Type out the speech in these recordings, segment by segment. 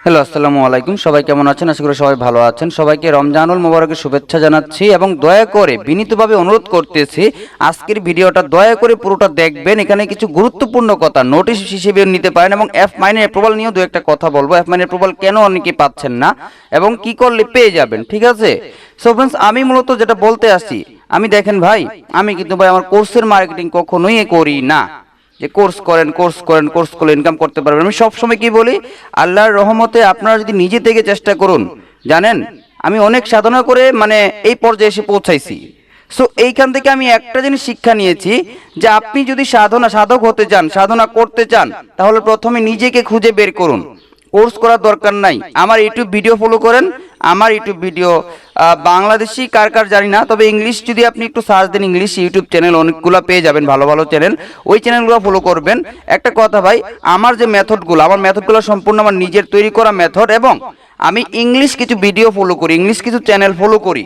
Hello, আসসালামু আলাইকুম। সবাই কেমন আছেন? আশা করি সবাই ভালো আছেন। সবাইকে রমজানুল মোবারকের শুভেচ্ছা জানাচ্ছি এবং দয়া করে বিনীতভাবে অনুরোধ করতেছি আজকের ভিডিওটা দয়া করে পুরোটা দেখবেন। এখানে কিছু গুরুত্বপূর্ণ কথা নোটিশ হিসেবে নিতে পারেন এবং এফ মাইনের অ্যাপ্রুভাল নিয়েও দু একটা কথা বলবো। এফ মাইনের অ্যাপ্রুভাল কেন অনেকে পাচ্ছেন না এবং কি করলে পেয়ে যাবেন, ঠিক আছে? সো ফ্রেন্ডস, আমি মূলত যেটা বলতে আসছি, আমি দেখেন ভাই, আমি কিন্তু ভাই আমার কোর্সের মার্কেটিং কখনোই করি না যে কোর্স করেন কোর্স করলে ইনকাম করতে পারবেন। আমি সবসময় কি বলি, আল্লাহর রহমতে আপনারা যদি নিজে থেকে চেষ্টা করুন, জানেন আমি অনেক সাধনা করে এই পর্যায়ে এসে পৌঁছাইছি। সো এইখান থেকে আমি একটা জিনিস শিক্ষা নিয়েছি যে আপনি যদি সাধক হতে চান, সাধনা করতে চান, তাহলে প্রথমে নিজেকে খুঁজে বের করুন। কোর্স করার দরকার নাই। আমার ইউটিউব ভিডিও ফলো করেন। আমার ইউটিউব ভিডিও বাংলাদেশি কার কার জানি না, তবে ইংলিশ যদি আপনি একটু সার্চ দেন, ইংলিশ ইউটিউব চ্যানেল অনেকগুলো পেয়ে যাবেন, ভালো ভালো চ্যানেল। ওই চ্যানেলগুলো ফলো করবেন। একটা কথা ভাই, আমার যে মেথডগুলো সম্পূর্ণ আমার নিজের তৈরি করা মেথড এবং আমি ইংলিশ কিছু ভিডিও ফলো করি, ইংলিশ কিছু চ্যানেল ফলো করি,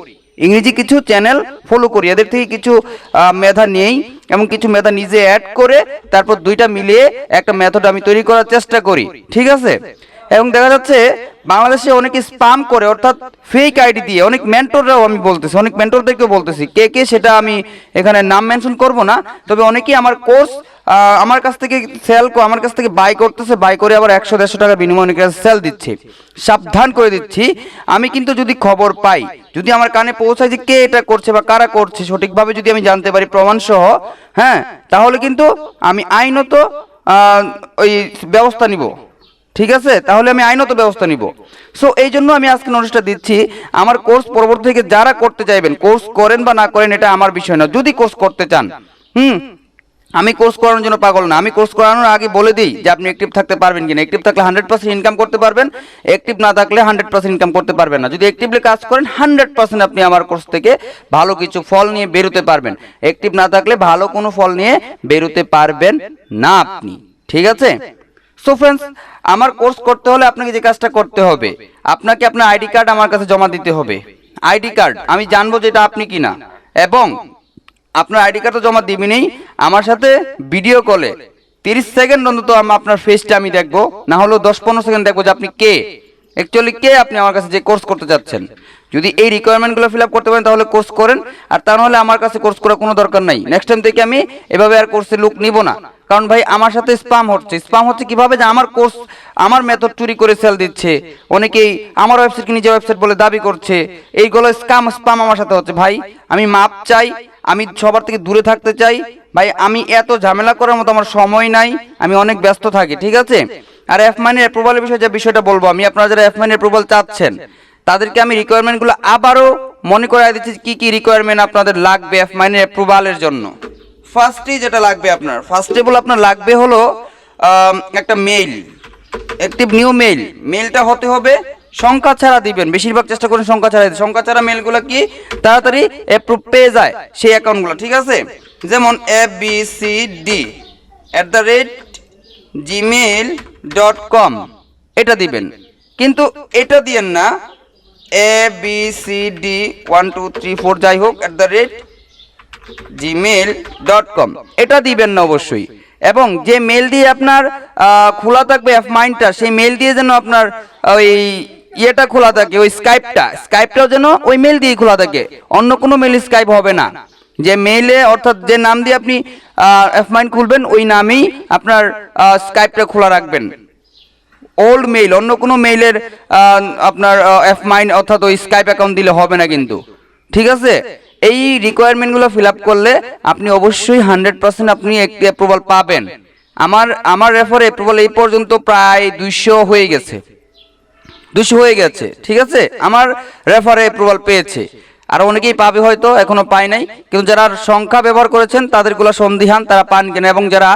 ইংরেজি কিছু চ্যানেল ফলো করি। এদের থেকে কিছু মেধা নেই এবং কিছু মেধা নিজে অ্যাড করে তারপর দুইটা মিলিয়ে একটা মেথড আমি তৈরি করার চেষ্টা করি, ঠিক আছে? এবং দেখা যাচ্ছে বাংলাদেশে অনেকে স্পাম করে, অর্থাৎ ফেক আইডি দিয়ে। অনেক মেন্টররাও আমি বলতেছি, অনেক মেন্টরদেরকেও বলতেছি, কে কে সেটা আমি এখানে নাম মেনশন করব না, তবে অনেকেই আমার কোর্স আমার কাছ থেকে আমার কাছ থেকে বাই করতেছে, বাই করে আবার 100-150 টাকা বিনিময়ে অনেক সেল দিচ্ছে। সাবধান করে দিচ্ছি, আমি কিন্তু যদি খবর পাই, যদি আমার কানে পৌঁছায় যে কে এটা করছে বা কারা করছে সঠিকভাবে যদি আমি জানতে পারি প্রমাণ সহ, হ্যাঁ, তাহলে কিন্তু আমি আইনত ওই ব্যবস্থা নিব, ঠিক আছে? তাহলে আমি আইনত ব্যবস্থা নিব। সো এই জন্য আমি আজকে নোটিশটা দিচ্ছি। আমার কোর্স পরবর্তী থেকে যারা করতে চাইবেন, কোর্স করেন বা না করেন এটা আমার বিষয় না, যদি কোর্স করতে চান, আমি কোর্স করানোর জন্য পাগল না। আমি কোর্স করানোর আগে বলে দিই যে আপনি অ্যাক্টিভ থাকতে পারবেন কিনা। অ্যাক্টিভ থাকলে 100% ইনকাম করতে পারবেন, অ্যাক্টিভ না থাকলে 100% ইনকাম করতে পারবেন না। যদি অ্যাক্টিভলি কাজ করেন 100% আপনি আমার কোর্স থেকে ভালো কিছু ফল নিয়ে বেরোতে পারবেন। অ্যাক্টিভ না থাকলে ভালো কোনো ফল নিয়ে বেরোতে পারবেন না আপনি, ঠিক আছে? সো ফ্রেন্ডস, আমার কোর্স করতে হলে আপনাকে যে কাজটা করতে হবে, আপনাকে আপনার আইডি কার্ড আমার কাছে জমা দিতে হবে। আইডি কার্ড আমি জানবো যে এটা আপনি কিনা, এবং আপনার আইডি কার্ড তো জমা দিবেনই, আমার সাথে ভিডিও কলে 30 সেকেন্ড অন্তত আপনার ফেসটা আমি দেখবো, না হলেও 10-15 সেকেন্ড দেখবো যে আপনি কে, অ্যাকচুয়ালি কে আপনি আমার কাছে যে কোর্স করতে যাচ্ছেন। যদি এই রিকোয়ারমেন্টগুলো ফিল আপ করতে পারেন তাহলে কোর্স করেন, আর তা নাহলে আমার কাছে কোর্স করার কোনো দরকার নাই। নেক্সট টাইম থেকে আমি এভাবে আর কোর্সে লুক নিব না, কারণ ভাই আমার সাথে স্পাম হচ্ছে কিভাবে, যে আমার কোর্স আমার মেথড চুরি করে সেল দিচ্ছে, অনেকেই আমার ওয়েবসাইটকে নিজের ওয়েবসাইট বলে দাবি করছে, এইগুলো স্পাম আমার সাথে হচ্ছে। ভাই আমি মাপ চাই, আমি সবার থেকে দূরে থাকতে চাই ভাই। আমি এত ঝামেলা করার মতো আমার সময় নাই, আমি অনেক ব্যস্ত থাকি, ঠিক আছে? আর এফ মাইনের অ্যাপ্রুভালের বিষয়ে যে বিষয়টা বলবো, আমি আপনারা যারা এফ মাইনের অ্যাপ্রুভাল চাচ্ছেন তাদেরকে আমি রিকোয়ারমেন্টগুলো আবারও মনে করাই দিচ্ছি, কি কি রিকোয়ারমেন্ট আপনাদের লাগবে এফ মাইনের অ্যাপ্রুভালের জন্য। ফার্স্টে যেটা লাগবে আপনার, ফার্স্ট অফ অল আপনার লাগবে হলো একটা মেইল, অ্যাক্টিভ নিউ মেইলটা হতে হবে। সংখ্যা ছাড়া দিবেন, বেশিরভাগ চেষ্টা করেন সংখ্যা ছাড়া দিতে। সংখ্যা ছাড়া মেইলগুলো কি তাড়াতাড়ি অ্যাপ্রুভ পেয়ে যায় সেই অ্যাকাউন্টগুলো, ঠিক আছে? যেমন abcd@gmail.com এটা দিবেন, কিন্তু এটা দিয়েন না abcd1234 যাই হোক @gmail.com এটা দিবেন না অবশ্যই। এবং যে মেল দিয়ে আপনার খোলা থাকবে এফ মাইন্ডটা, সেই মেল দিয়ে যেন আপনার ওই ইয়েটা খোলা থাকে, ওই স্কাইপটাও যেন ওই মেল দিয়ে খোলা থাকে, অন্য কোনো মেল স্কাইপ হবে না। যে মেইলে, অর্থাৎ যে নাম দিয়ে আপনি এফ মাইন্ড খুলবেন ওই নামেই আপনার স্কাইপটা খোলা রাখবেন। ওল্ড মেইল, অন্য কোনো মেইলের আপনার এফ মাইন্ড অর্থাৎ ওই স্কাইপ অ্যাকাউন্ট দিলে হবে না কিন্তু, ঠিক আছে? এই রিকোয়ারমেন্টগুলো ফিল আপ করলে আপনি অবশ্যই 100% আপনি একটি অ্যাপ্রুভাল পাবেন। আমার রেফারে অ্যাপ্রুভাল এই পর্যন্ত প্রায় 200 হয়ে গেছে, ঠিক আছে? আমার রেফারে অ্যাপ্রুভাল পেয়েছে, আর অনেকেই পাবে, হয়তো এখনো পায় নাই, কিন্তু যারা সংখ্যা ব্যবহার করেছেন তাদেরগুলো সন্দিহান, তারা পান কিনা। এবং যারা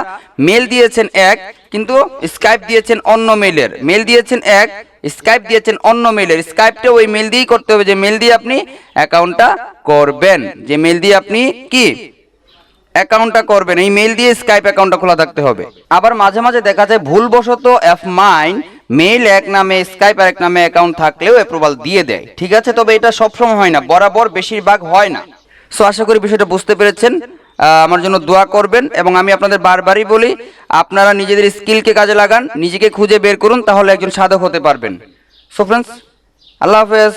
মেল দিয়েছেন এক কিন্তু স্কাইপ দিয়েছেন অন্য মেইলের, মেল দিয়েছেন এক স্কাইপ দিয়েছেন অন্য মেইলের, স্কাইপটা ওই মেল দিয়েই করতে হবে যে মেল দিয়ে আপনি অ্যাকাউন্টটা করবেন, যে মেল দিয়ে আপনি কি অ্যাকাউন্টটা করবেন, এই মেল দিয়ে স্কাইপ অ্যাকাউন্টটা খোলা থাকতে হবে। আবার মাঝে মাঝে দেখা যায় ভুলবশত এফ মাইন্ড মেইল এক নামে স্কাইপ আর এক নামে অ্যাকাউন্ট থাকলেও অ্যাপ্রুভাল দিয়ে দেয়, ঠিক আছে? তবে এটা সবসময় হয় না, বরাবর বেশিরভাগ হয় না। সো আশা করি বিষয়টা বুঝতে পেরেছেন। আমার জন্য দোয়া করবেন, এবং আমি আপনাদের বারবারই বলি আপনারা নিজেদের স্কিলকে কাজে লাগান, নিজেকে খুঁজে বের করুন, তাহলে একজন সাধক হতে পারবেন। সো ফ্রেন্ডস, আল্লাহ হাফেজ।